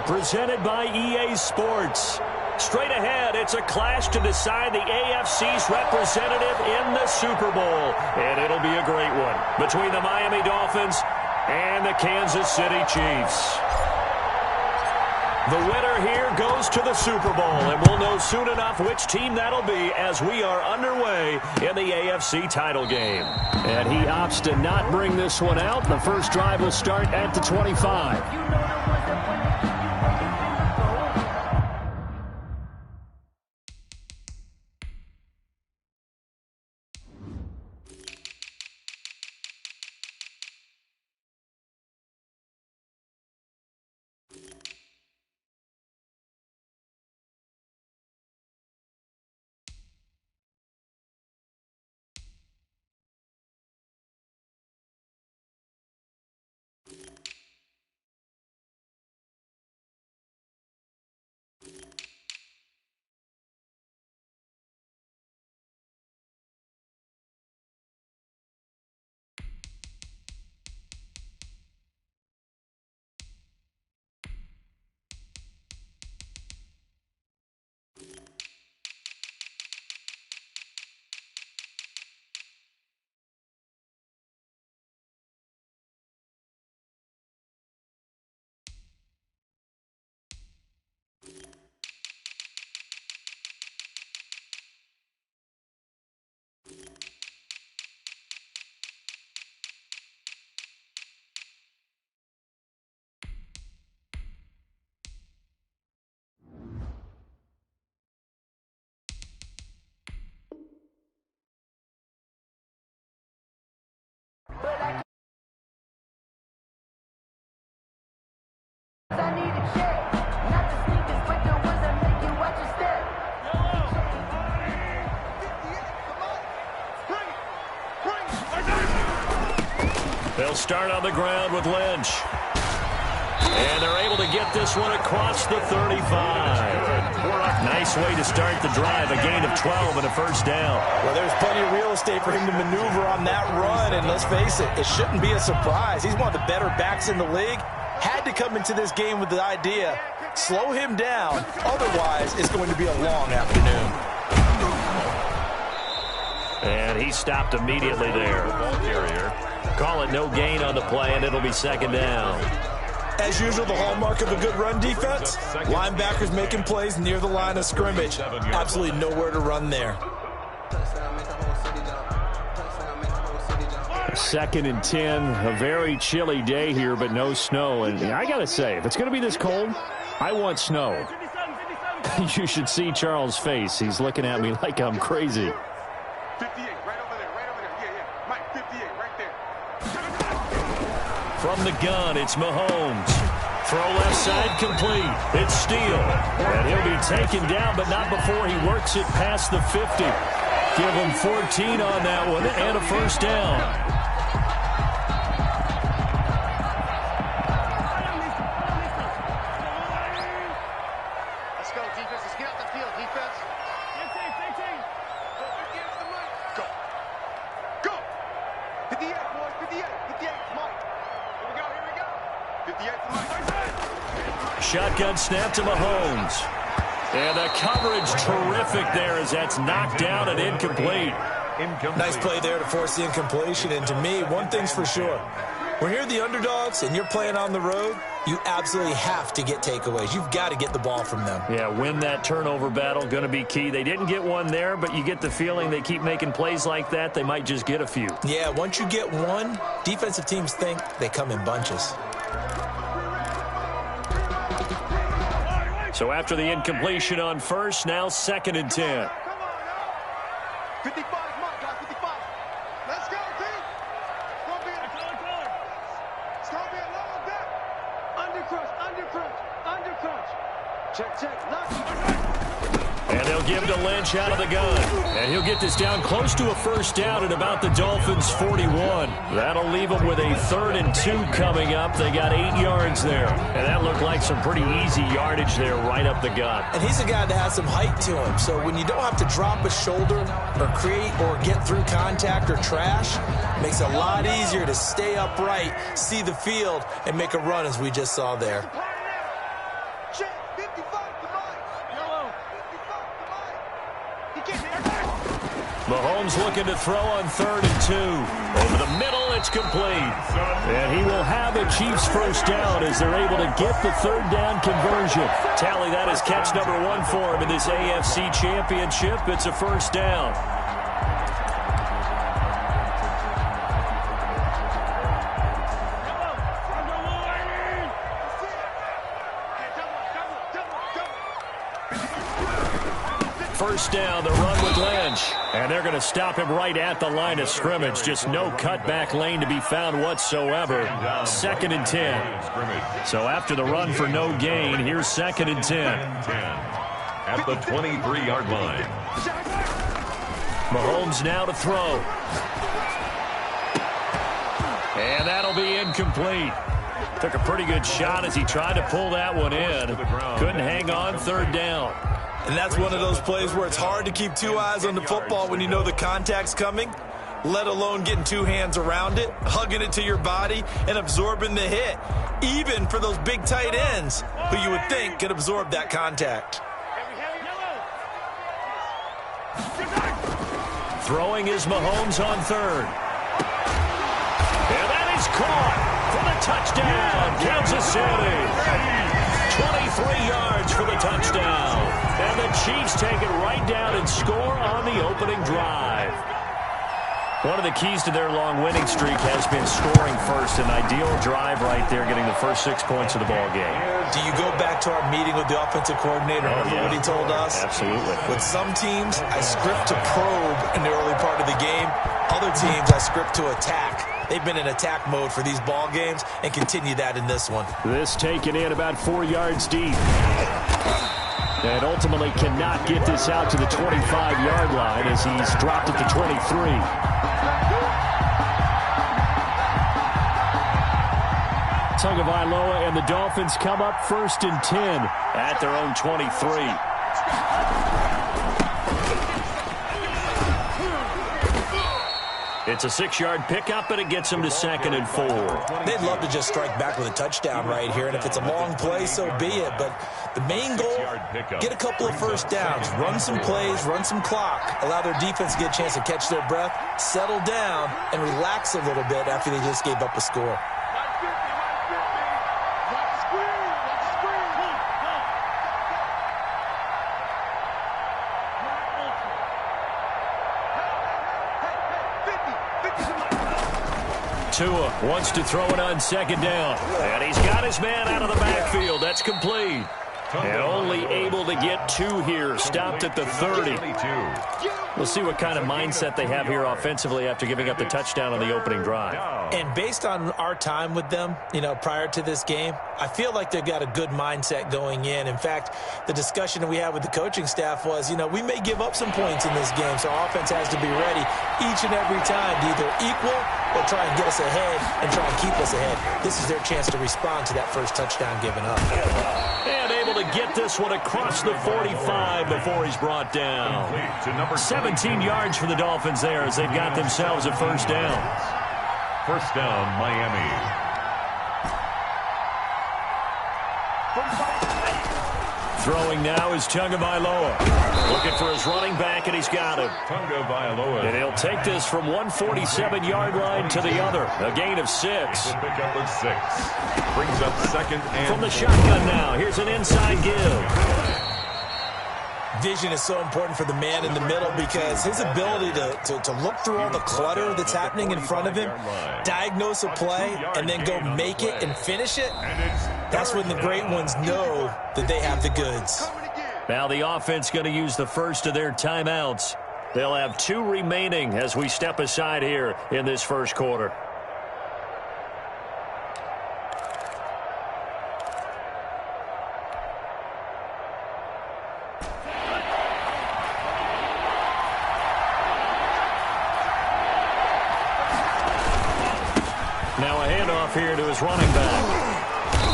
presented by EA Sports. Straight ahead, it's a clash to decide the AFC's representative in the Super Bowl. And it'll be a great one between the Miami Dolphins and the Kansas City Chiefs. The winner here goes to the Super Bowl, and we'll know soon enough which team that'll be as we are underway in the AFC title game. And he opts to not bring this one out. The first drive will start at the 25. They'll start on the ground with Lynch. And they're able to get this one across the 35. Nice way to start the drive, a gain of 12 and a first down. Well, there's plenty of real estate for him to maneuver on that run, and let's face it, it shouldn't be a surprise. He's one of the better backs in the league. Had to come into this game with the idea, slow him down, otherwise it's going to be a long afternoon. And he stopped immediately there. Ball carrier. Call it no gain on the play, and it'll be second down. As usual, the hallmark of a good run defense, linebackers making plays near the line of scrimmage. Absolutely nowhere to run there. 2nd and 10, a very chilly day here, but no snow. And I got to say, if it's going to be this cold, I want snow. You should see Charles' face. He's looking at me like I'm crazy. 58, right over there, yeah. Mike, 58, right there. From the gun, it's Mahomes. Throw left side complete. It's Steele. And he'll be taken down, but not before he works it past the 50. Give him 14 on that one and a first down. Let's go, defense. Let's get out the field, defense. 15. Go. Go. 58, boys. 58. 58. Come on. Here we go. 58 to Mike. Shotgun snap to Mahomes. And the coverage terrific there as that's knocked down and incomplete. Nice play there to force the incompletion. And to me, one thing's for sure. When you're the underdogs and you're playing on the road, you absolutely have to get takeaways. You've got to get the ball from them. Yeah, win that turnover battle, going to be key. They didn't get one there, but you get the feeling they keep making plays like that, they might just get a few. Yeah, once you get one, defensive teams think they come in bunches. So after the incompletion on first, now 2nd and 10. 55, come on, guys, 55. Let's go, team. It's going to be a long day. Under crunch. Check. And they'll give it to Lynch out of the gun. And he'll get this down close to a first down at about the Dolphins' 41. That'll leave them with a 3rd and 2 coming up. They got 8 yards there. And that looked like some pretty easy yardage there right up the gut. And he's a guy that has some height to him. So when you don't have to drop a shoulder or create or get through contact or trash, it makes it a lot easier to stay upright, see the field, and make a run as we just saw there. Check. 55 to Mike. Yellow. 55 to Mike. He can't. Mahomes looking to throw on 3rd and 2. Over the middle, it's complete. And he will have a Chiefs first down as they're able to get the 3rd down conversion. Tally that as catch number 1 for him in this AFC Championship. It's a first down. First down, the run with Lynch. And they're going to stop him right at the line of scrimmage. Just no cutback lane to be found whatsoever. 2nd and 10. So after the run for no gain, here's 2nd and 10. At the 23-yard line. Mahomes now to throw. And that'll be incomplete. Took a pretty good shot as he tried to pull that one in. Couldn't hang on 3rd down. And that's one of those plays where it's hard to keep 2 eyes on the football when you know the contact's coming, let alone getting 2 hands around it, hugging it to your body, and absorbing the hit, even for those big tight ends who you would think could absorb that contact. Throwing is Mahomes on 3rd. And that is caught for the touchdown, Kansas City. 23 yards for the touchdown. And the Chiefs take it right down and score on the opening drive. One of the keys to their long winning streak has been scoring first. An ideal drive right there, getting the first 6 points of the ball game. Do you go back to our meeting with the offensive coordinator? Remember what he told us? Absolutely. With some teams, I script to probe in the early part of the game. Other teams, I script to attack. They've been in attack mode for these ball games and continue that in this one. This taken in about 4 yards deep. And ultimately cannot get this out to the 25-yard line as he's dropped at the 23. Tagovailoa and the Dolphins come up 1st and 10 at their own 23. It's a 6-yard pickup, and it gets him to 2nd and 4. They'd love to just strike back with a touchdown right here, and if it's a long play, so be it. But the main goal, get a couple of first downs, run some plays, run some clock, allow their defense to get a chance to catch their breath, settle down, and relax a little bit after they just gave up a score. Tua wants to throw it on 2nd down. And he's got his man out of the backfield. That's complete. And only able to get 2 here. Stopped at the 30. We'll see what kind of mindset they have here offensively after giving up the touchdown on the opening drive. And based on our time with them, prior to this game, I feel like they've got a good mindset going in. In fact, the discussion that we had with the coaching staff was, we may give up some points in this game, so our offense has to be ready each and every time to either equal or try and get us ahead and try and keep us ahead. This is their chance to respond to that first touchdown given up. And able to get this one across the 45 before he's brought down. 17 yards for the Dolphins there as they've got themselves a first down. First down, Miami. Throwing now is Tagovailoa. Looking for his running back, and he's got him. Tagovailoa. And he'll take this from 147-yard line to the other. A gain of 6. Pickup of 6. Brings up 2nd and From the shotgun now, here's an inside give. Vision is so important for the man in the middle because his ability to look through all the clutter that's happening in front of him, diagnose a play, and then go make it and finish it, that's when the great ones know that they have the goods. Now the offense going to use the first of their timeouts. They'll have 2 remaining as we step aside here in this first quarter. Now a handoff here to his running back.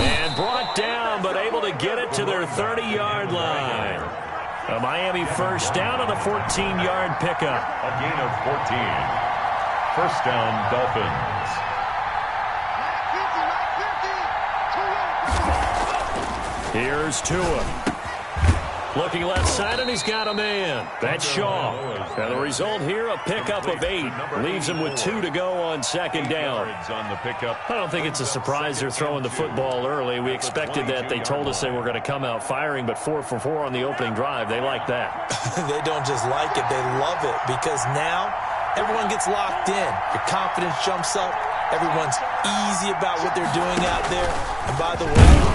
And brought down, but able to get it to their 30-yard line. A Miami first down on the 14-yard pickup. a gain of 14. First down, Dolphins. Here's Tua. Looking left side, and he's got a man. That's Shaw. And the result here, a pickup of 8. Leaves him with 2 to go on second down. I don't think it's a surprise they're throwing the football early. We expected that. They told us they were going to come out firing, but 4 for 4 on the opening drive. They like that. They don't just like it. They love it because now everyone gets locked in. Your confidence jumps up. Everyone's easy about what they're doing out there. And by the way,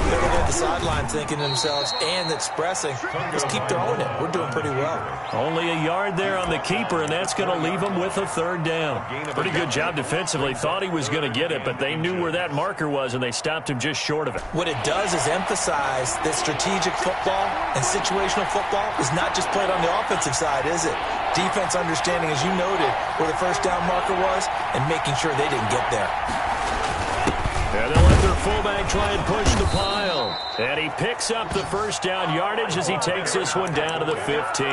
they're looking at the sideline thinking to themselves and expressing, let's keep throwing it. We're doing pretty well. Only a yard there on the keeper, and that's going to leave him with a third down. Pretty good job defensively. Thought he was going to get it, but they knew where that marker was, and they stopped him just short of it. What it does is emphasize that strategic football and situational football is not just played on the offensive side, is it? Defense understanding, as you noted, where the first down marker was and making sure they didn't get there. And they'll let their fullback try and push the pile. And he picks up the first down yardage as he takes this one down to the 15.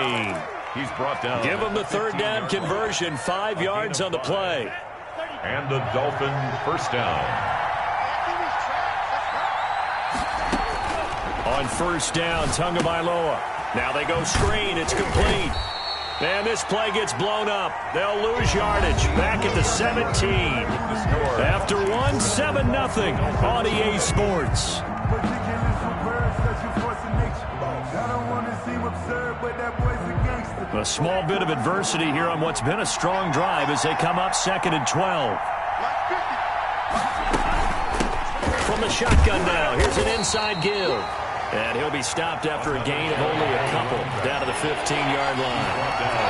He's brought down. Give him the third down conversion, 5 yards on the play. And the Dolphins first down. On first down, Tagovailoa. Now they go screen. It's complete. And this play gets blown up. They'll lose yardage. Back at the 17. After 1, 7-0 on EA Sports. A small bit of adversity here on what's been a strong drive as they come up 2nd and 12. From the shotgun now, here's an inside give. And he'll be stopped after a gain of only a couple down to the 15-yard line.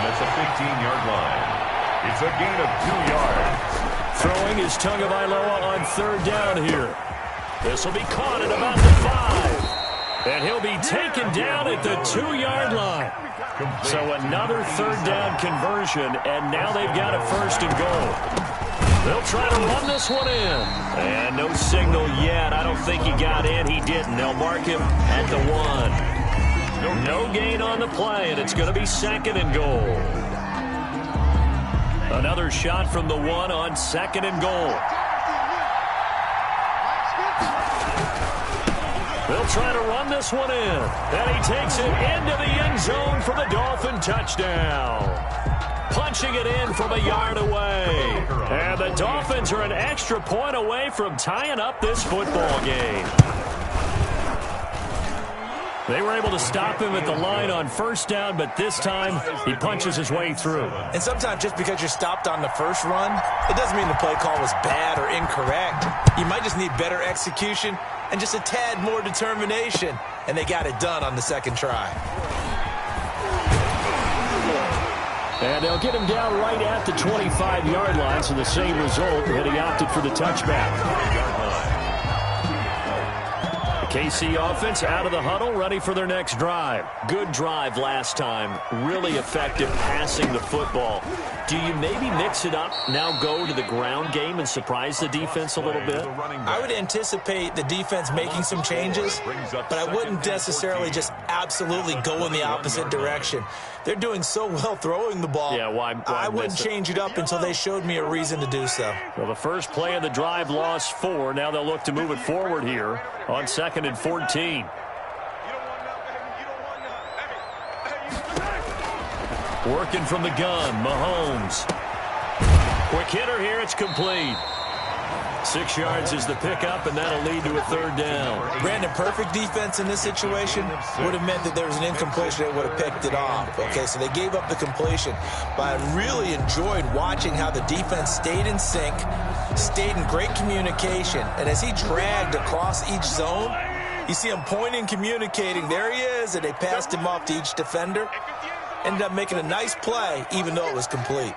That's a 15-yard line. It's a gain of 2 yards. Throwing is Tagovailoa on third down here. This will be caught at about the 5. And he'll be taken down at the 2-yard line. So another third down conversion, and now they've got a first and goal. They'll try to run this one in. And no signal yet. I don't think he got in. He didn't. They'll mark him at the 1. No gain on the play, and it's going to be 2nd and goal. Another shot from the 1 on 2nd and goal. They'll try to run this one in. And he takes it into the end zone for the Dolphin touchdown. Punching it in from a yard away. And the Dolphins are an extra point away from tying up this football game. They were able to stop him at the line on first down, but this time he punches his way through. And sometimes just because you're stopped on the first run, it doesn't mean the play call was bad or incorrect. You might just need better execution and just a tad more determination. And they got it done on the second try. And they'll get him down right at the 25-yard line, so the same result, and he opted for the touchback. The KC offense out of the huddle, ready for their next drive. Good drive last time. Really effective passing the football. Do you maybe mix it up, now go to the ground game and surprise the defense a little bit? I would anticipate the defense making some changes, but I wouldn't necessarily just absolutely go in the opposite direction. They're doing so well throwing the ball. Yeah, why I wouldn't change it up until they showed me a reason to do so. Well, the first play of the drive lost 4. Now they'll look to move it forward here on 2nd and 14. Working from the gun, Mahomes. Quick hitter here, it's complete. 6 yards is the pickup, and that'll lead to a third down. Brandon, perfect defense in this situation would have meant that there was an incompletion. They would have picked it off. Okay, so they gave up the completion. But I really enjoyed watching how the defense stayed in sync, stayed in great communication. And as he dragged across each zone, you see him pointing, communicating. There he is, and they passed him off to each defender. Ended up making a nice play, even though it was complete.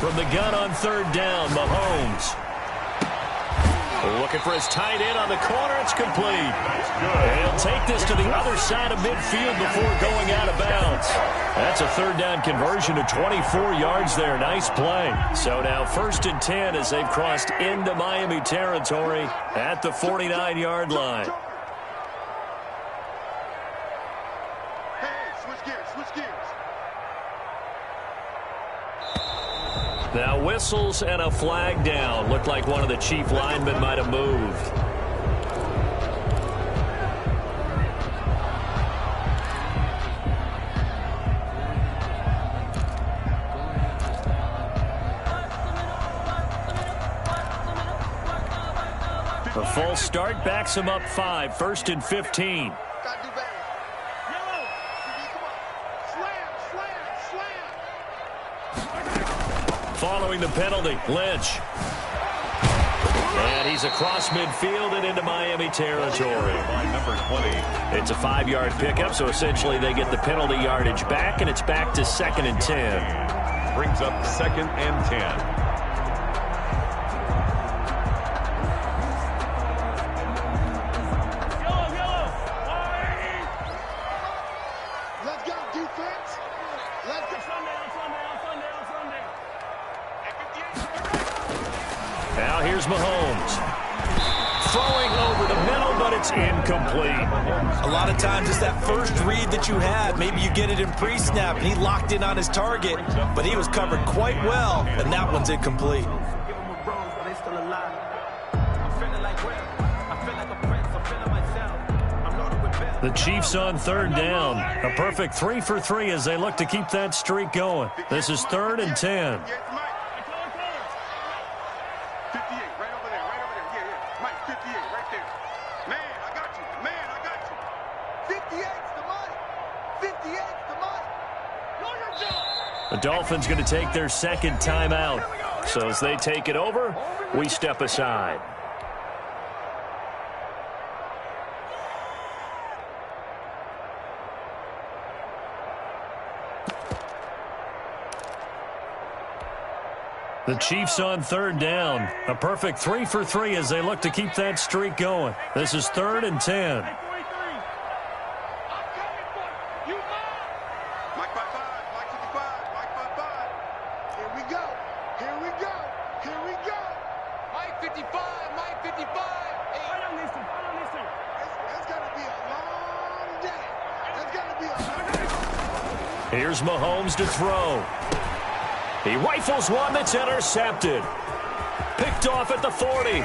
From the gun on third down, Mahomes. Looking for his tight end on the corner. It's complete. And he'll take this to the other side of midfield before going out of bounds. That's a third down conversion of 24 yards there. Nice play. So now 1st and 10 as they've crossed into Miami territory at the 49-yard line. Now whistles and a flag down. Looked like one of the Chief linemen might have moved. A false start backs him up 5, 1st and 15. Gotta do better. Yellow. Come on. Slam. Following the penalty, Lynch. And he's across midfield and into Miami territory. By number 20. It's a 5-yard pickup, so essentially they get the penalty yardage back, and it's back to 2nd and 10. Brings up 2nd and 10. Now here's Mahomes. Throwing over the middle, but it's incomplete. A lot of times it's that first read that you have. Maybe you get it in pre-snap, and he locked in on his target, but he was covered quite well, and that one's incomplete. The Chiefs on 3rd down. A perfect 3 for 3 as they look to keep that streak going. This is 3rd and 10. The Dolphins going to take their 2nd timeout. So as they take it over, we step aside. The Chiefs on 3rd down. A perfect 3 for 3 as they look to keep that streak going. This is 3rd and 10. Here's Mahomes to throw. He rifles one that's intercepted. Picked off at the 40.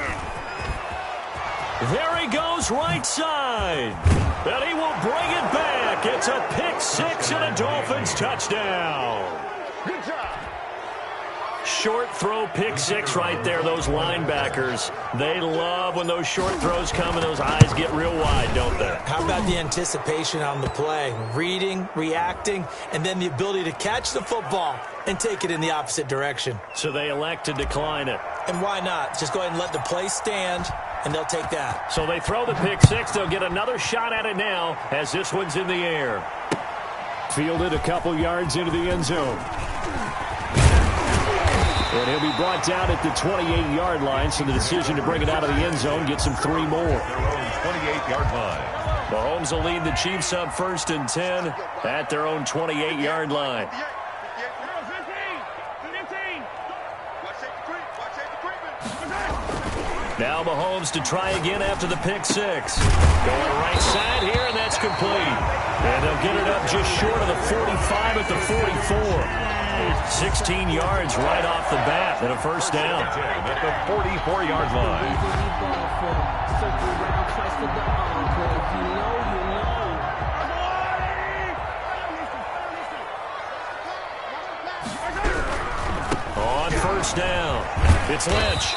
There he goes, right side. And he will bring it back. It's a pick 6 and a Dolphins touchdown. Good job. Short throw, pick 6 right there. Those linebackers, they love when those short throws come and those eyes get real wide, don't they? How about the anticipation on the play? Reading, reacting, and then the ability to catch the football and take it in the opposite direction. So they elect to decline it. And why not? Just go ahead and let the play stand, and they'll take that. So they throw the pick 6. They'll get another shot at it now as this one's in the air. Fielded a couple yards into the end zone. And he'll be brought down at the 28-yard line, so the decision to bring it out of the end zone gets him 3 more. Their own 28-yard line. Mahomes will lead the Chiefs up 1st and 10 at their own 28-yard line. Now Mahomes to try again after the pick 6. Going right side here, and that's complete. And they'll get it up just short of the 45 at the 44. 16 yards right off the bat and a first down. At the 44-yard line. On first down, it's Lynch.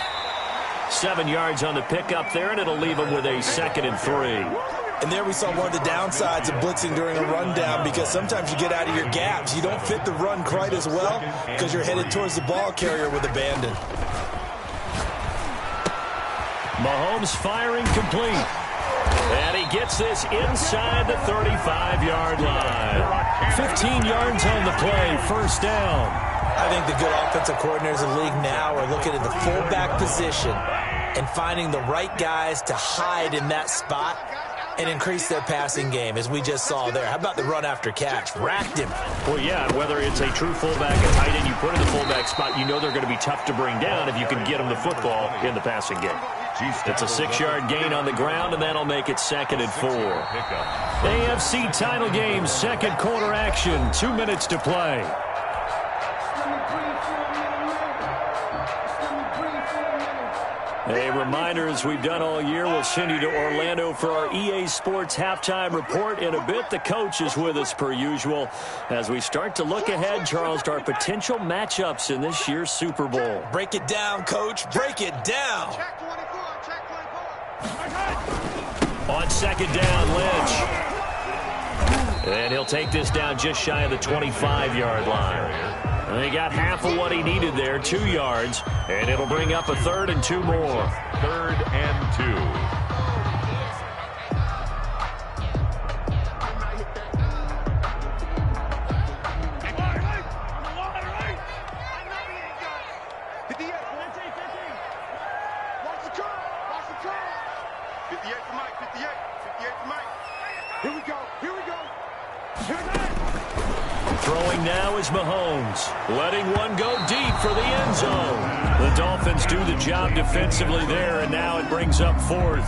7 yards on the pickup there, and it'll leave him with a 2nd and 3. And there we saw one of the downsides of blitzing during a rundown, because sometimes you get out of your gaps. You don't fit the run quite as well because you're headed towards the ball carrier with abandon. Mahomes firing complete. And he gets this inside the 35-yard line. 15 yards on the play, first down. I think the good offensive coordinators in the league now are looking at the fullback position and finding the right guys to hide in that spot and increase their passing game, as we just saw there. How about the run after catch? Racked him. Well, yeah, whether it's a true fullback, a tight end you put in the fullback spot, you know they're going to be tough to bring down if you can get them the football in the passing game. It's a 6-yard gain on the ground, and that'll make it 2nd and 4. AFC title game, 2nd quarter action, 2 minutes to play. reminder, as we've done all year, we'll send you to Orlando for our EA Sports halftime report in a bit. The coach is with us per usual as we start to look ahead, Charles, to our potential matchups in this year's Super Bowl. Break it down, Coach. Break it down. Check 24. Check 24. On second down, Lynch. And he'll take this down just shy of the 25-yard line. And he got half of what he needed there, 2 yards. And it'll bring up a 3rd and 2 more. 3rd and 2. Throwing now is Mahomes, letting one go deep for the end zone. The Dolphins do the job defensively there, and now it brings up 4th.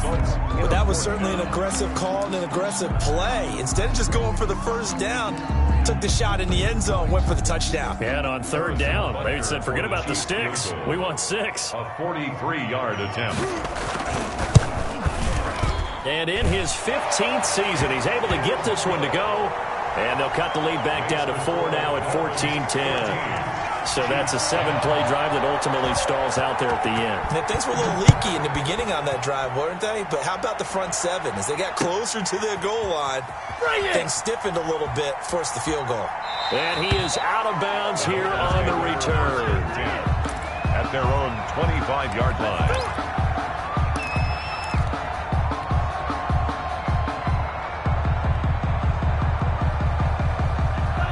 But that was certainly an aggressive call and an aggressive play. Instead of just going for the first down, took the shot in the end zone, went for the touchdown. And on 3rd down, they said, forget about the sticks. We want 6. A 43-yard attempt. And in his 15th season, he's able to get this one to go. And they'll cut the lead back down to 4 now at 14-10. So that's a 7-play drive that ultimately stalls out there at the end. And things were a little leaky in the beginning on that drive, weren't they? But how about the front 7? As they got closer to their goal line, things stiffened a little bit, forced the field goal. And he is out of bounds here on the return. At their own 25-yard line.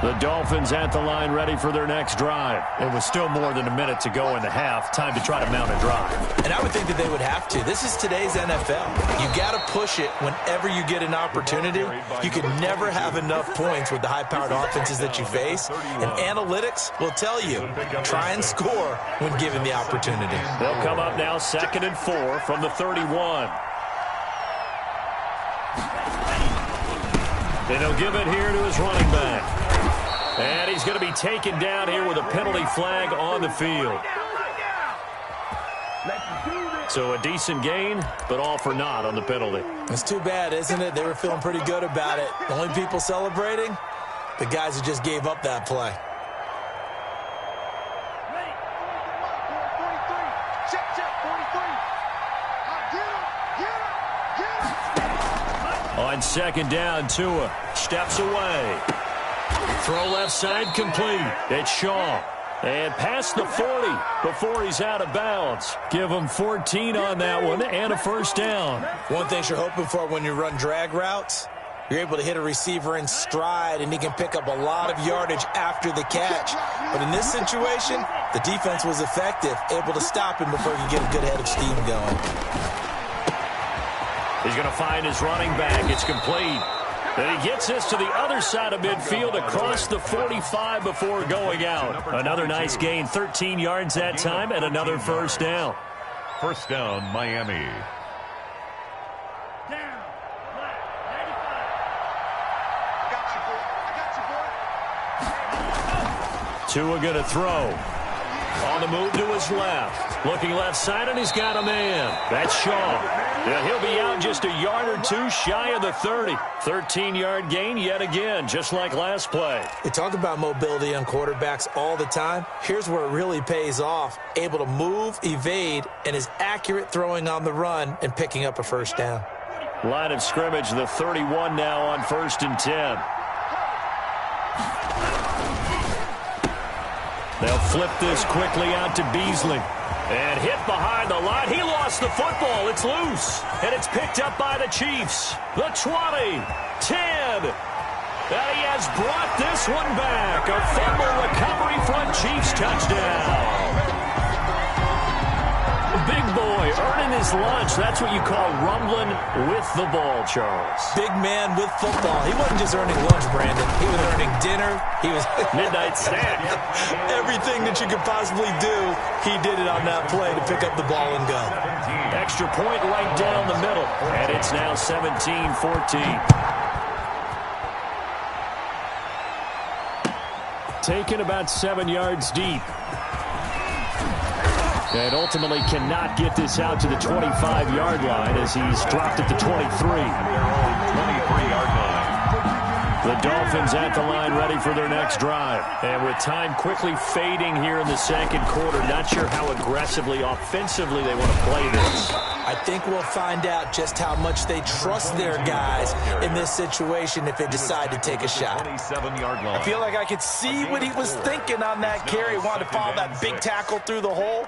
The Dolphins at the line ready for their next drive. It was still more than a minute to go in the half. Time to try to mount a drive. And I would think that they would have to. This is today's NFL. You got to push it whenever you get an opportunity. You can never have enough points with the high-powered offenses that you face. And analytics will tell you, try and score when given the opportunity. They'll come up now 2nd and 4 from the 31. And he'll give it here to his running back. And he's going to be taken down here with a penalty flag on the field. So a decent gain, but all for naught on the penalty. It's too bad, isn't it? They were feeling pretty good about it. The only people celebrating, the guys who just gave up that play. On second down, Tua steps away. Throw left side complete. It's Shaw. And past the 40 before he's out of bounds. Give him 14 on that one and a first down. One thing you're hoping for when you run drag routes, you're able to hit a receiver in stride, and he can pick up a lot of yardage after the catch. But in this situation, the defense was effective, able to stop him before he could get a good head of steam going. He's going to find his running back. It's complete. And he gets this to the other side of midfield across the 45 before going out. Another nice gain, 13 yards that time, and another first down. First down, Miami. Tua going to throw. On the move to his left. Looking left side, and he's got a man. That's Shaw. Yeah, he'll be out just a yard or two shy of the 30. 13-yard gain yet again, just like last play. We talk about mobility on quarterbacks all the time. Here's where it really pays off. Able to move, evade, and is accurate throwing on the run and picking up a first down. Line of scrimmage, the 31 now on 1st and 10. They'll flip this quickly out to Beasley. And hit behind the line. He lost the football. It's loose. And it's picked up by the Chiefs. The 20, 10. And he has brought this one back. A fumble recovery from Chiefs touchdown. Big boy earning his lunch. That's what you call rumbling with the ball, Charles. Big man with football. He wasn't just earning lunch, Brandon. He was earning dinner. He was midnight snack. Everything that you could possibly do, he did it on that play to pick up the ball and go. Extra point right down the middle. And it's now 17-14. Taken about 7 yards deep. And ultimately cannot get this out to the 25-yard line as he's dropped at the 23. Their own 23-yard line. The Dolphins at the line ready for their next drive. And with time quickly fading here in the second quarter, not sure how aggressively, offensively they want to play this. I think we'll find out just how much they trust their guys in this situation if they decide to take a shot. 27-yard line. I feel like I could see what he was thinking on that carry. Wanted to follow that big tackle through the hole.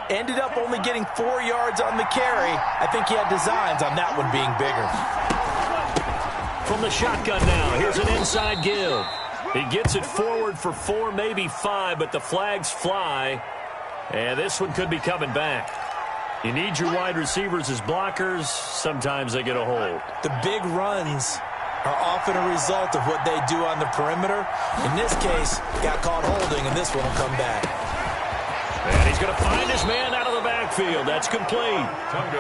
Ended up only getting 4 yards on the carry. I think he had designs on that one being bigger. From the shotgun now, here's an inside give. He gets it forward for 4, maybe 5, but the flags fly. And this one could be coming back. You need your wide receivers as blockers. Sometimes they get a hold. The big runs are often a result of what they do on the perimeter. In this case, got caught holding, and this one will come back. And he's going to find his man out of the backfield. That's complete.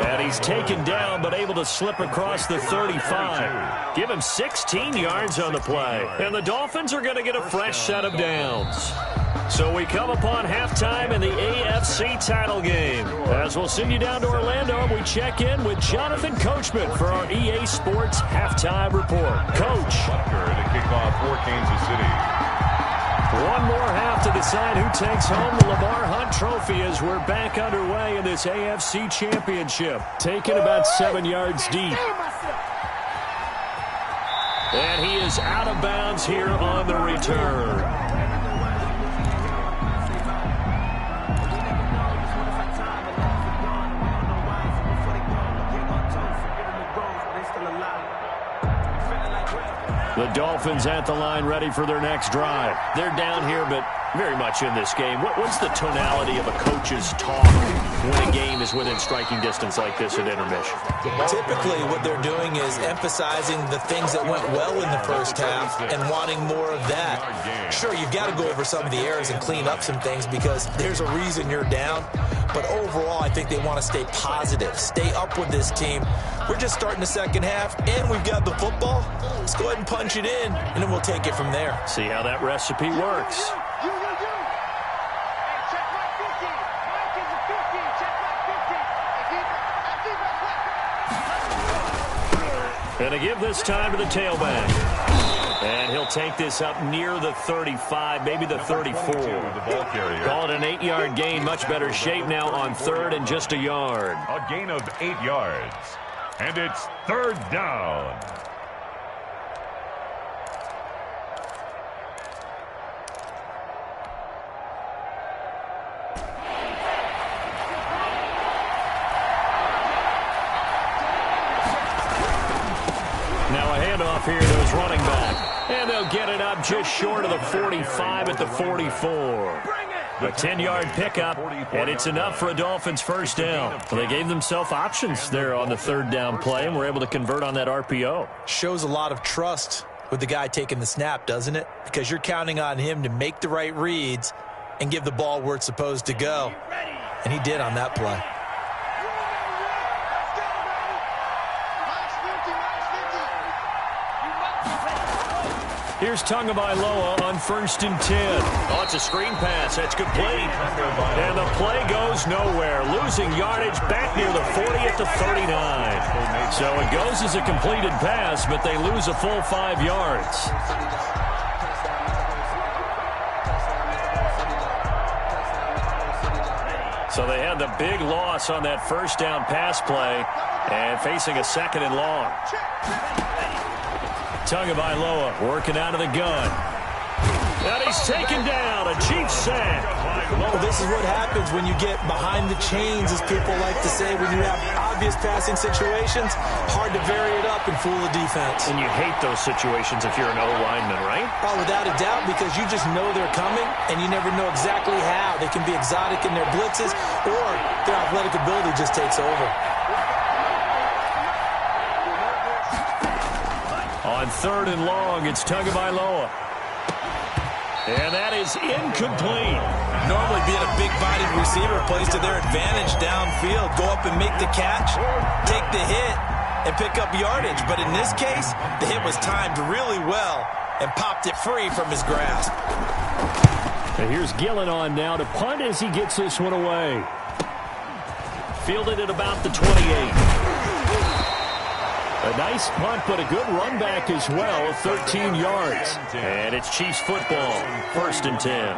And he's taken down, but able to slip across the 35. Give him 16 yards on the play. And the Dolphins are going to get a fresh set of downs. So we come upon halftime in the AFC title game. As we'll send you down to Orlando, we check in with Jonathan Coachman for our EA Sports Halftime Report. Coach. To kick off for Kansas City. One more half to decide who takes home the Lamar Hunt Trophy as we're back underway in this AFC Championship. Taken about 7 yards deep. And he is out of bounds here on the return. The Dolphins at the line ready for their next drive. They're down here, but very much in this game. What's the tonality of a coach's talk when a game is within striking distance like this at intermission? Typically, what they're doing is emphasizing the things that went well in the first half and wanting more of that. Sure, you've got to go over some of the errors and clean up some things because there's a reason you're down. But overall, I think they want to stay positive, stay up with this team. We're just starting the second half, and we've got the football. Let's go ahead and punch it in, and then we'll take it from there. See how that recipe works. And to give this time to the tailback. And he'll take this up near the 35, maybe the 34. Call it an 8-yard gain. Much better shape now on third and just a yard. A gain of 8 yards. And it's third down. Now a handoff here to his running back. And they'll get it up just short of the 45 at the 44. A 10-yard pickup, and it's enough for a Dolphins first down. Well, they gave themselves options there on the third down play, and were able to convert on that RPO. Shows a lot of trust with the guy taking the snap, doesn't it? Because you're counting on him to make the right reads and give the ball where it's supposed to go. And he did on that play. Here's Tagovailoa on 1st and 10. Oh, it's a screen pass. That's complete. And the play goes nowhere. Losing yardage back near the 40 at the 39. So it goes as a completed pass, but they lose a full 5 yards. So they had the big loss on that first down pass play and facing a 2nd and long. Tagovailoa working out of the gun. And he's taken down. A cheap sack. Well, this is what happens when you get behind the chains, as people like to say, when you have obvious passing situations. Hard to vary it up and fool the defense. And you hate those situations if you're an O-lineman, right? Oh, without a doubt, because you just know they're coming, and you never know exactly how. They can be exotic in their blitzes, or their athletic ability just takes over. On 3rd and long, it's Tagovailoa. And that is incomplete. Normally being a big-bodied receiver plays to their advantage downfield. Go up and make the catch, take the hit, and pick up yardage. But in this case, the hit was timed really well and popped it free from his grasp. And here's Gillen on now to punt as he gets this one away. fielded at about the 28. A nice punt, but a good run back as well, 13 yards. And it's Chiefs football, 1st and 10.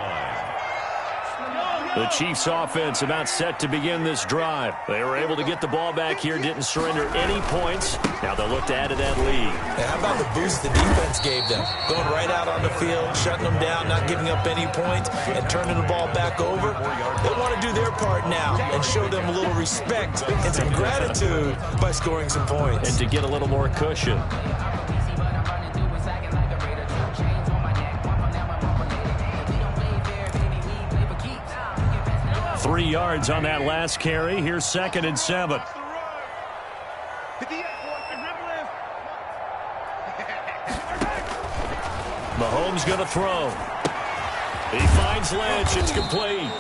The Chiefs offense about set to begin this drive. They were able to get the ball back here, didn't surrender any points. Now they'll look to add to that lead. And how about the boost the defense gave them? Going right out on the field, shutting them down, not giving up any points, and turning the ball back over. They want to do their part now and show them a little respect and some gratitude by scoring some points. And to get a little more cushion. 3 yards on that last carry. Here's 2nd and 7. Mahomes going to throw. He finds Lynch. It's complete.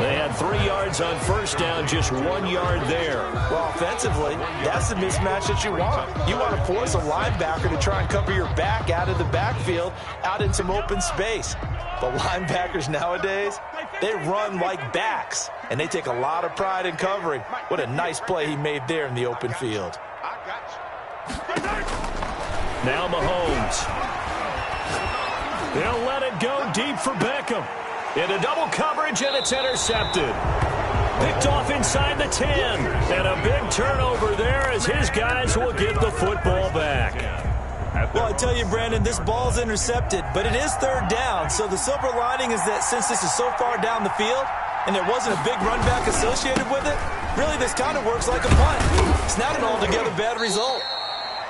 They had 3 yards on 1st down, just 1 yard there. Well, offensively, that's the mismatch that you want. You want to force a linebacker to try and cover your back out of the backfield, out in some open space. The linebackers nowadays, they run like backs, and they take a lot of pride in covering. What a nice play he made there in the open field. Now Mahomes. They'll let it go deep for Beckham. Into double coverage, and it's intercepted. Picked off inside the 10. And a big turnover there as his guys will get the football back. Well, I tell you, Brandon, this ball's intercepted, but it is 3rd down. So the silver lining is that since this is so far down the field and there wasn't a big run back associated with it, really this kind of works like a punt. It's not an altogether bad result.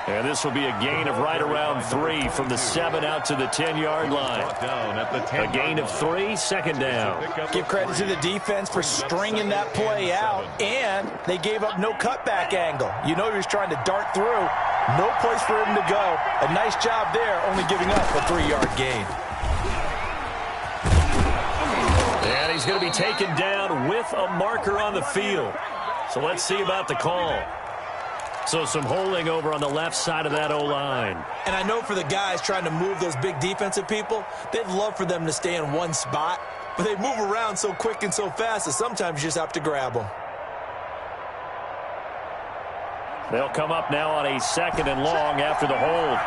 And this will be a gain of right around 3 from the 7 out to the 10-yard line. A gain of 3, 2nd down. Give credit to the defense for stringing that play out, and they gave up no cutback angle. You know he was trying to dart through. No place for him to go. A nice job there, only giving up a 3-yard gain. And he's going to be taken down with a marker on the field. So let's see about the call. So some holding over on the left side of that O-line. And I know for the guys trying to move those big defensive people, they'd love for them to stay in one spot. But they move around so quick and so fast that sometimes you just have to grab them. They'll come up now on a 2nd and long after the hold.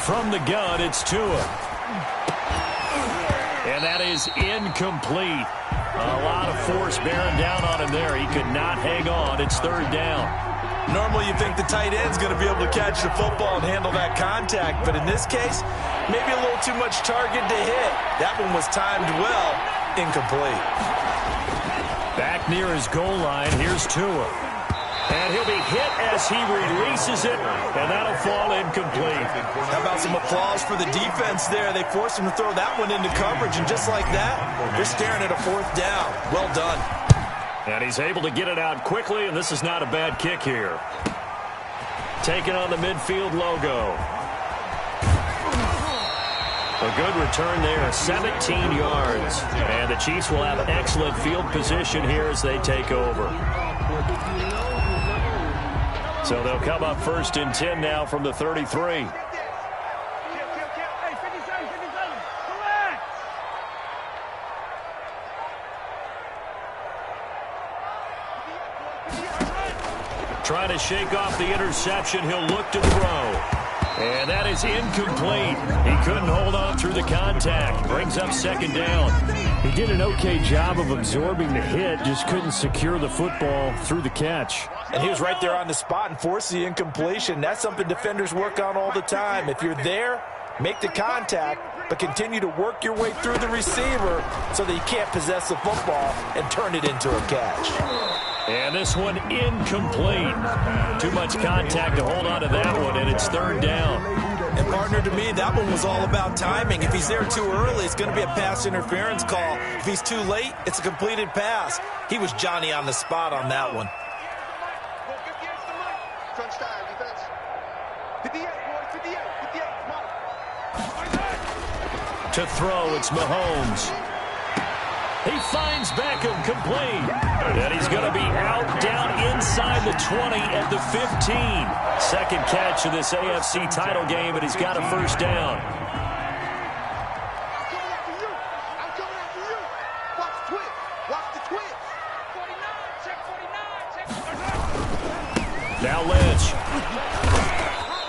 From the gun, it's Tua. And that is incomplete. A lot of force bearing down on him there. He could not hang on. It's 3rd down. Normally you think the tight end's going to be able to catch the football and handle that contact. But in this case, maybe a little too much target to hit. That one was timed well. Incomplete. Back near his goal line, here's Tua. And he'll be hit as he releases it, and that'll fall incomplete. How about some applause for the defense there? They forced him to throw that one into coverage, and just like that, they're staring at a 4th down. Well done. And he's able to get it out quickly, and this is not a bad kick here. Taking on the midfield logo. A good return there, 17 yards. And the Chiefs will have excellent field position here as they take over. So they'll come up 1st and 10 now from the 33. Trying to shake off the interception. He'll look to throw. And that is incomplete. He couldn't hold on through the contact. Brings up 2nd down. He did an okay job of absorbing the hit, just couldn't secure the football through the catch. And he was right there on the spot and forced the incompletion. That's something defenders work on all the time. If you're there, make the contact, but continue to work your way through the receiver so that you can't possess the football and turn it into a catch. And this one incomplete. Too much contact to hold on to that one, and it's 3rd down. And, partner, to me, that one was all about timing. If he's there too early, it's going to be a pass interference call. If he's too late, it's a completed pass. He was Johnny on the spot on that one. To throw, it's Mahomes. He finds Beckham complete. And he's going to be out down inside the 20 at the 15. Second catch of this AFC title game, and he's got a first down. I'm coming after you. Watch the twitch. Watch the twitch. 49, check 49. Now Lynch.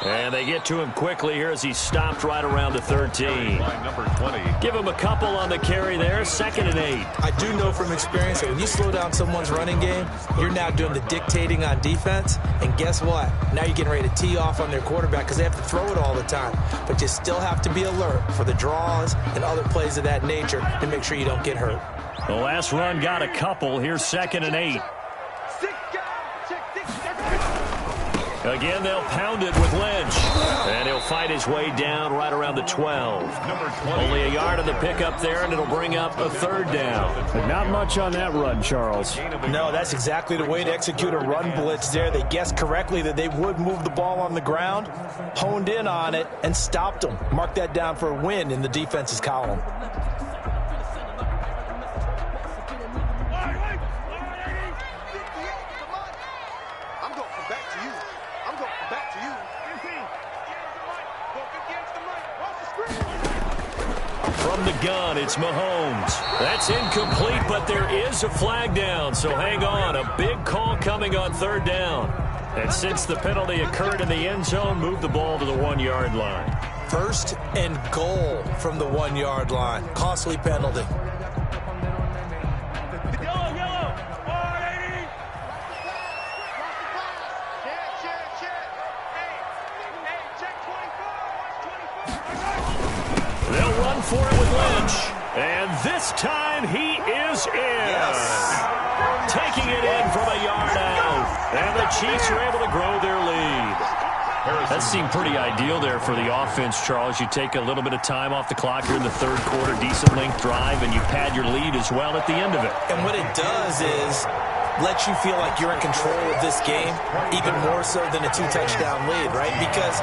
And they get to him quickly here as he's stopped right around the 13. Number 20. Give him a couple on the carry there. 2nd and 8. I do know from experience that when you slow down someone's running game, you're now doing the dictating on defense. And guess what? Now you're getting ready to tee off on their quarterback because they have to throw it all the time. But you still have to be alert for the draws and other plays of that nature to make sure you don't get hurt. The last run got a couple. Here's 2nd and 8. Again, they'll pound it with Lynch. And he'll fight his way down right around the 12. Only a yard of the pickup there, and it'll bring up a 3rd down. But not much on that run, Charles. No, that's exactly the way to execute a run blitz there. They guessed correctly that they would move the ball on the ground, honed in on it, and stopped them. Mark that down for a win in the defense's column. From the gun, it's Mahomes. That's incomplete, but there is a flag down, so hang on. A big call coming on 3rd down. And since the penalty occurred in the end zone, move the ball to the 1-yard line. 1st and goal from the 1-yard line. Costly penalty. They'll run for it with Lynch. And this time he is in. Yes. Taking it in from a yard out. And the Chiefs are able to grow their lead. That seemed pretty ideal there for the offense, Charles. You take a little bit of time off the clock here in the 3rd quarter, decent length drive, and you pad your lead as well at the end of it. And what it does is let you feel like you're in control of this game, even more so than a 2-touchdown lead, right? Because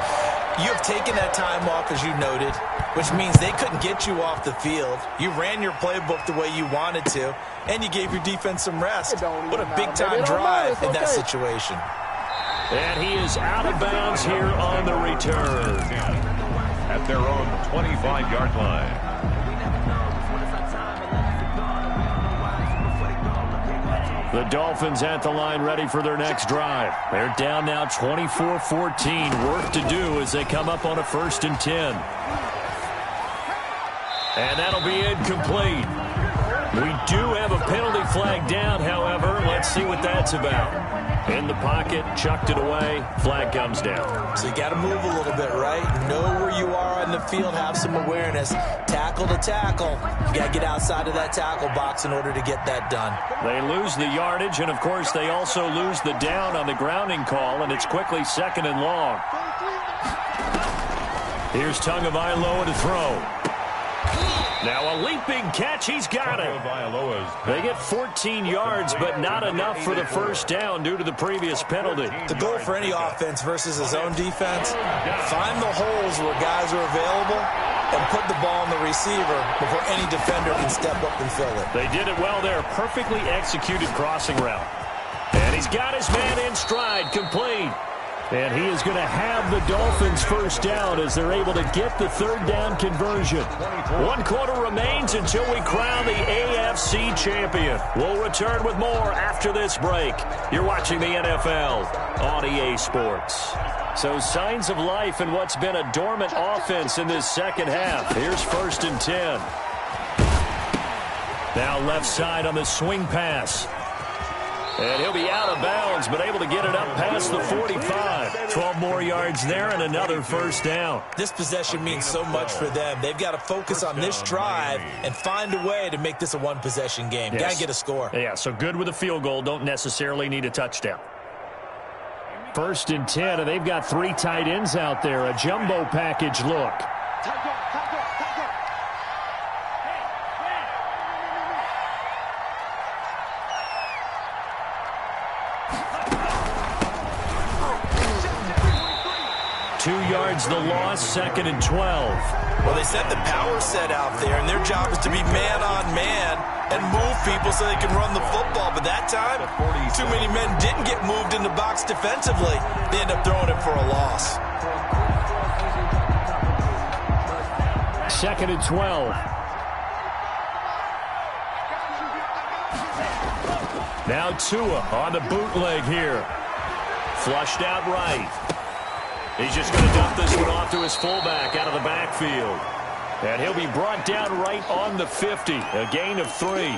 you have taken that time off, as you noted, which means they couldn't get you off the field. You ran your playbook the way you wanted to, and you gave your defense some rest. What a big-time drive in that situation. And he is out of bounds here on the return. At their own 25-yard line. The Dolphins at the line ready for their next drive. They're down now 24-14. Work to do as they come up on a 1st and 10. And that'll be incomplete. We do have a penalty flag down, however. Let's see what that's about. In the pocket, chucked it away, flag comes down. So you got to move a little bit, right? Know where you are on the field, have some awareness. Tackle to tackle. You got to get outside of that tackle box in order to get that done. They lose the yardage, and of course they also lose the down on the grounding call, and it's quickly 2nd and long. Here's Tagovailoa to throw. Now a leaping catch, he's got it. They get 14 yards, but not enough for the first down due to the previous penalty. The goal for any offense versus his own defense, find the holes where guys are available and put the ball on the receiver before any defender can step up and fill it. They did it well there, perfectly executed crossing route. And he's got his man in stride, complete. And he is going to have the Dolphins first down as they're able to get the 3rd down conversion. 1 quarter remains until we crown the AFC champion. We'll return with more after this break. You're watching the NFL on EA Sports. So signs of life in what's been a dormant offense in this 2nd half. Here's 1st and 10. Now left side on the swing pass. And he'll be out of bounds, but able to get it up past the 45. 12 more yards there and another first down. This possession means so much for them. They've got to focus on this drive and find a way to make this a 1-possession game. Yes. Got to get a score. Yeah, so good with a field goal. Don't necessarily need a touchdown. 1st and 10, and they've got 3 tight ends out there. A jumbo package look. 2 yards the loss, 2nd and 12. Well, they sent the power set out there, and their job is to be man-on-man and move people so they can run the football. But that time, too many men didn't get moved in the box defensively. They end up throwing him for a loss. 2nd and 12. Now Tua on the bootleg here. Flushed out right. He's just going to dump this one off to his fullback out of the backfield. And he'll be brought down right on the 50. A gain of 3.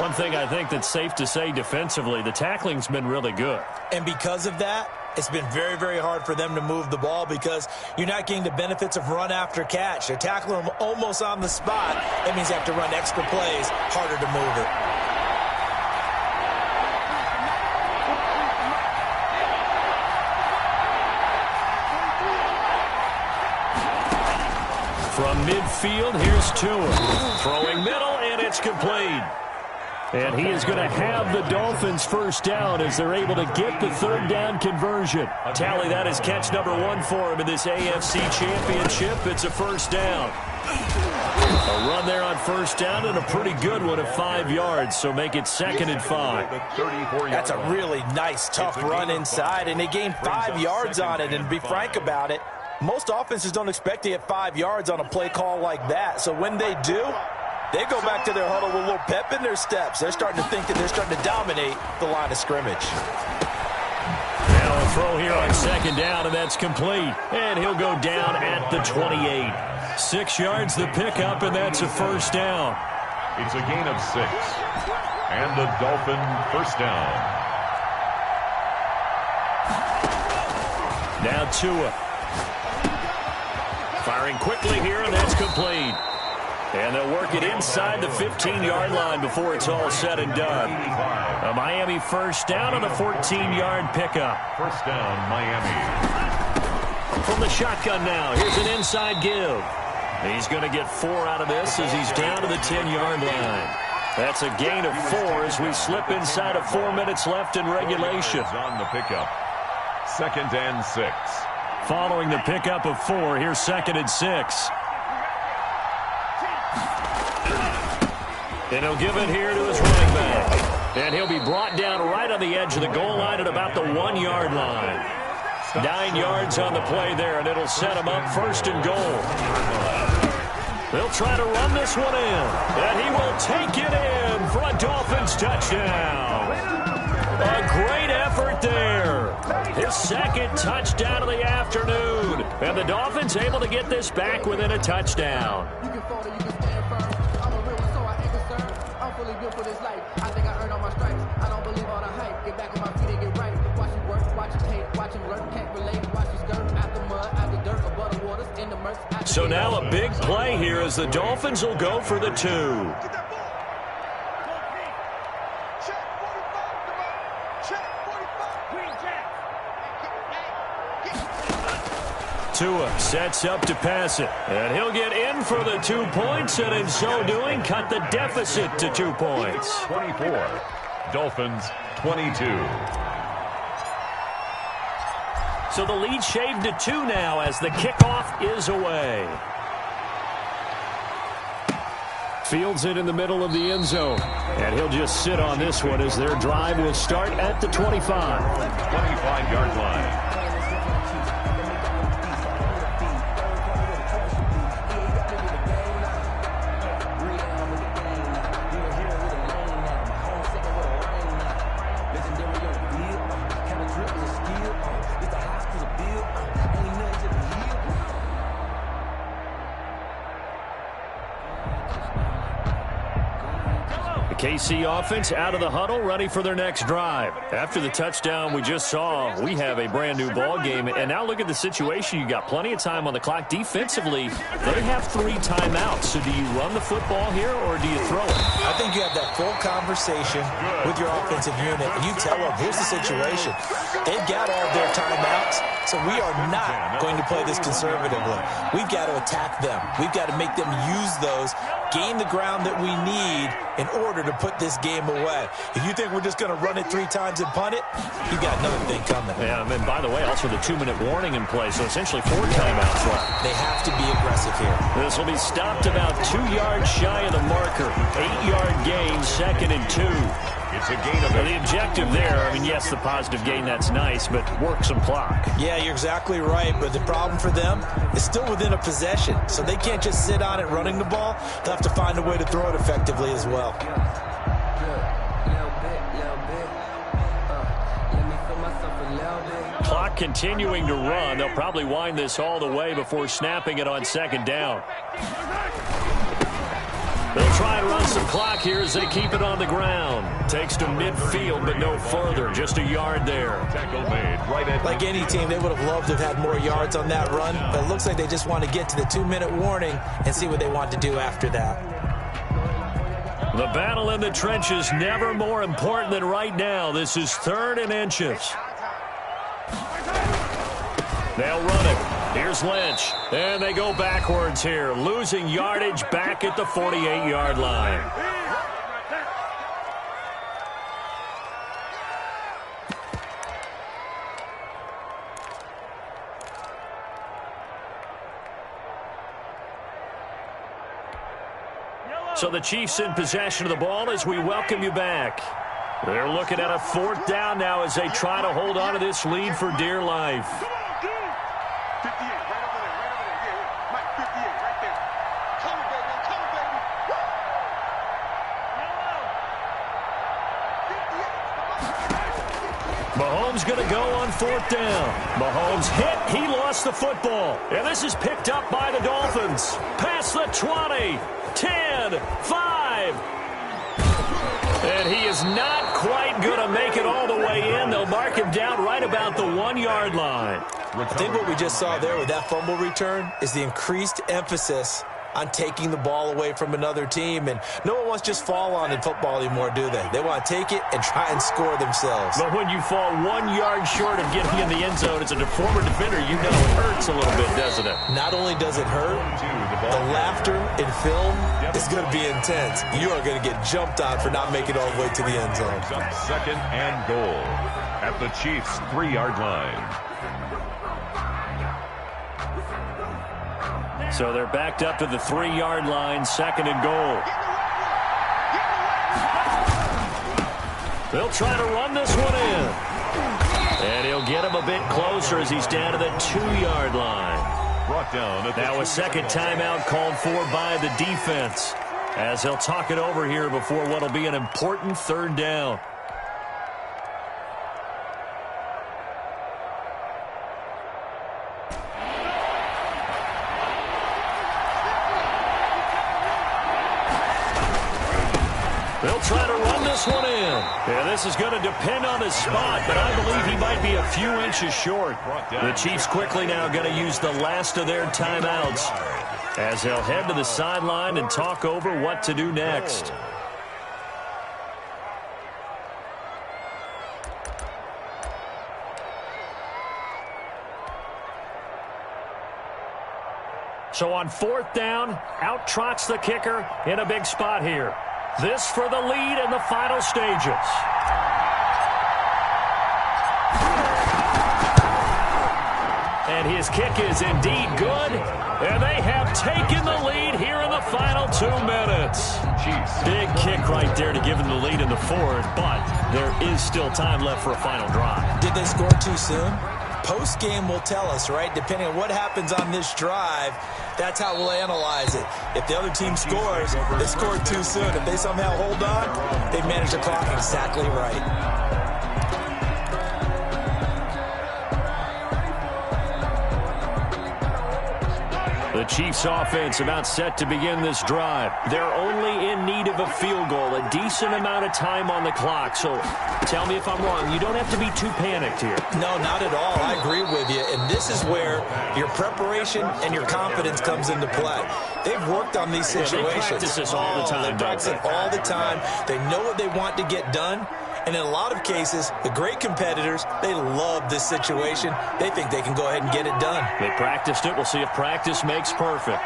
One thing I think that's safe to say defensively, the tackling's been really good. And because of that, it's been very, very hard for them to move the ball because you're not getting the benefits of run after catch. They're tackling them almost on the spot. That means you have to run extra plays, harder to move it. From midfield, here's Tua. Throwing middle, and it's complete. And he is going to have the Dolphins first down as they're able to get the 3rd down conversion. Tally, that is catch number 1 for him in this AFC Championship. It's a first down. A run there on first down and a pretty good one of 5 yards, so make it 2nd and 5. That's a really nice, tough run inside, and they gained 5 yards on it. And to be frank about it, most offenses don't expect to get 5 yards on a play call like that. So when they do, they go back to their huddle with a little pep in their steps. They're starting to think that they're starting to dominate the line of scrimmage. Now a throw here on 2nd down, and that's complete. And he'll go down at the 28. 6 yards the pickup, and that's a first down. It's a gain of 6. And the Dolphin first down. Now Tua. Firing quickly here, and that's complete. And they'll work it inside the 15-yard line before it's all said and done. A Miami first down on a 14-yard pickup. First down, Miami. From the shotgun now, here's an inside give. He's going to get 4 out of this as he's down to the 10-yard line. That's a gain of 4 as we slip inside of 4 minutes left in regulation. On the pickup. 2nd and 6. Following the pickup of 4, here's 2nd and 6. And he'll give it here to his running back. And he'll be brought down right on the edge of the goal line at about the 1-yard line. 9 yards on the play there, and it'll set him up 1st and goal. They'll try to run this one in, and he will take it in for a Dolphins touchdown. A great effort there. His 2nd touchdown of the afternoon. And the Dolphins able to get this back within a touchdown. So now a big play here as the Dolphins will go for the 2. Tua sets up to pass it, and he'll get in for the 2 points, and in so doing, cut the deficit to 2 points. 24, Dolphins 22. So the lead shaved to 2 now as the kickoff is away. Fields it in the middle of the end zone, and he'll just sit on this one as their drive will start at the 25. 25-yard line. KC offense out of the huddle, ready for their next drive. After the touchdown we just saw, we have a brand new ball game. And now look at the situation. You got plenty of time on the clock. Defensively, they have 3 timeouts. So do you run the football here or do you throw it? I think you have that full conversation with your offensive unit. And you tell them, here's the situation. They've got all their timeouts, so we are not going to play this conservatively. We've got to attack them. We've got to make them use those, gain the ground that we need, in order to put this game away. If you think we're just going to run it 3 times and punt it, you got another thing coming. Yeah, and by the way, also the 2-minute warning in play, so essentially 4 timeouts left. They have to be aggressive here. This will be stopped about 2 yards shy of the marker. 8-yard gain, 2nd and 2. It's a gain of The objective there, I mean, yes, the positive gain, that's nice, but work some clock. Yeah, you're exactly right, but the problem for them is still within a possession, so they can't just sit on it running the ball. They'll have to find a way to throw it effectively as well. Clock continuing to run. They'll probably wind this all the way before snapping it on 2nd down. They'll try and run some clock here as they keep it on the ground. Takes to midfield, but no further. Just a yard there. tackle made right at Like any team, they would have loved to have had more yards on that run, but it looks like they just want to get to the 2-minute warning and see what they want to do after that. The battle in the trenches never more important than right now. This is 3rd and inches. They'll run it. Here's Lynch. And they go backwards here, losing yardage back at the 48-yard line. So the Chiefs in possession of the ball as we welcome you back. They're looking at a 4th down now as they try to hold on to this lead for dear life. 58, right over there, yeah. Mike, 58, right there. Come on, baby, come on, baby. Mahomes going to go on 4th down. Mahomes hit. He lost the football. And this is picked up by the Dolphins. Past the 20, 10, 5. And he is not quite going to make it all the way in. They'll mark him down right about the 1-yard line. I think what we just saw there with that fumble return is the increased emphasis on taking the ball away from another team. And no one wants to just fall on in football anymore, do they? They want to take it and try and score themselves. But when you fall 1 yard short of getting in the end zone as a former defender, you know it hurts a little bit, doesn't it? Not only does it hurt, the laughter in film is going to be intense. You are going to get jumped on for not making it all the way to the end zone. 2nd and goal at the Chiefs' 3-yard line. So they're backed up to the 3-yard line, 2nd and goal. They'll try to run this one in. And he'll get him a bit closer as he's down to the 2-yard line. Brought down at Now a second timeout called for by the defense as they'll talk it over here before what will be an important 3rd down. They'll try to run this one in. Yeah, this is going to depend on his spot, but I believe he might be a few inches short. The Chiefs quickly now going to use the last of their timeouts as they'll head to the sideline and talk over what to do next. So on 4th down, out trots the kicker in a big spot here. This for the lead in the final stages. And his kick is indeed good. And they have taken the lead here in the final 2 minutes. Big kick right there to give them the lead in the 4th, but there is still time left for a final drive. Did they score too soon? Post-game will tell us, right? Depending on what happens on this drive, that's how we'll analyze it. If the other team scores, they scored too soon. If they somehow hold on, they've managed the clock exactly right. The Chiefs offense about set to begin this drive. They're only in need of a field goal, a decent amount of time on the clock. So tell me if I'm wrong. You don't have to be too panicked here. No, not at all. I agree with you. And this is where your preparation and your confidence comes into play. They've worked on these situations. They practice this all the time. They practice it all the time. They know what they want to get done. And in a lot of cases, the great competitors, they love this situation. They think they can go ahead and get it done. They practiced it. We'll see if practice makes perfect.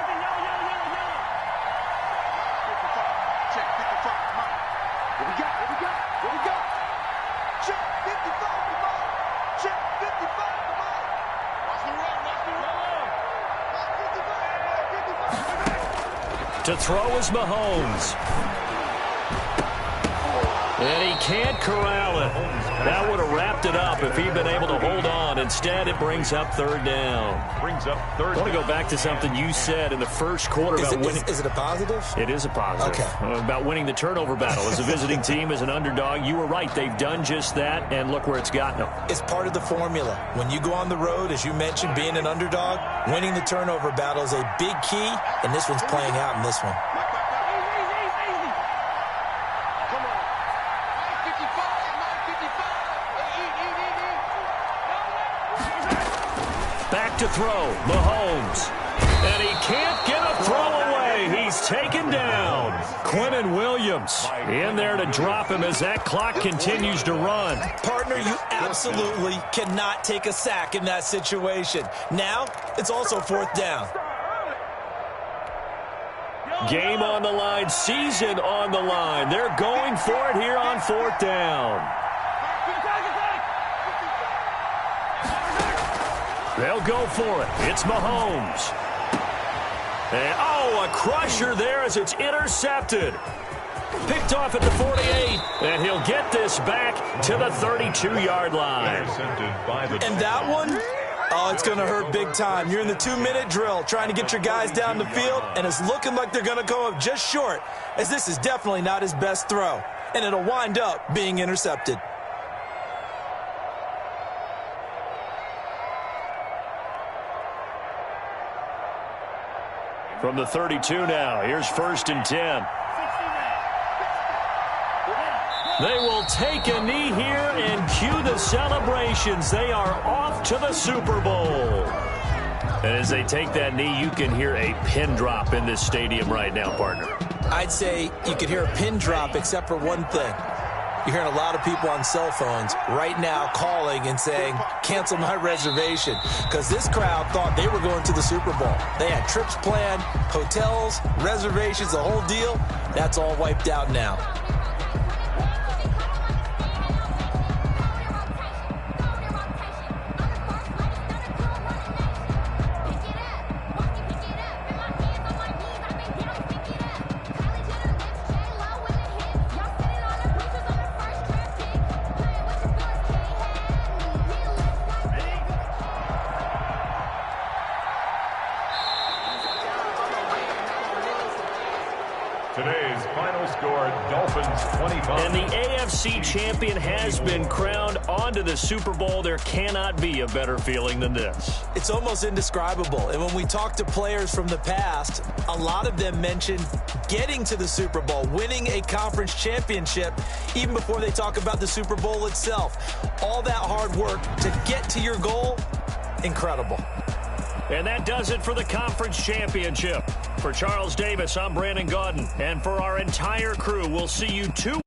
To throw is Mahomes. And he can't corral it. That would have wrapped it up if he'd been able to hold on. Instead, it brings up third down. I want to go back to something you said in the first quarter about winning. Is it a positive? It is a positive. Okay. About winning the turnover battle. As a visiting team, as an underdog, you were right. They've done just that, and look where it's gotten them. It's part of the formula. When you go on the road, as you mentioned, being an underdog, winning the turnover battle is a big key, and this one's playing out in this one. Back to throw, Mahomes. And he can't get a throw away. He's taken down. Quinnen Williams in there to drop him as that clock continues to run. Partner, you absolutely cannot take a sack in that situation. Now, it's also fourth down. Game on the line, season on the line. They're going for it here on fourth down. They'll go for it. It's Mahomes. And, a crusher there as it's intercepted. Picked off at the 48, and he'll get this back to the 32-yard line. And that one, it's going to hurt big time. You're in the 2-minute drill trying to get your guys down the field, and it's looking like they're going to go up just short, as this is definitely not his best throw, and it'll wind up being intercepted. From the 32 now, here's 1st and 10. They will take a knee here and cue the celebrations. They are off to the Super Bowl. And as they take that knee, you can hear a pin drop in this stadium right now, partner. I'd say you could hear a pin drop except for one thing. You're hearing a lot of people on cell phones right now calling and saying, cancel my reservation, because this crowd thought they were going to the Super Bowl. They had trips planned, hotels, reservations, the whole deal. That's all wiped out now. Today's final score, Dolphins 25. And the AFC champion has been crowned onto the Super Bowl. There cannot be a better feeling than this. It's almost indescribable. And when we talk to players from the past, a lot of them mention getting to the Super Bowl, winning a conference championship, even before they talk about the Super Bowl itself. All that hard work to get to your goal, incredible. And that does it for the conference championship. For Charles Davis, I'm Brandon Gaudin. And for our entire crew, we'll see you 2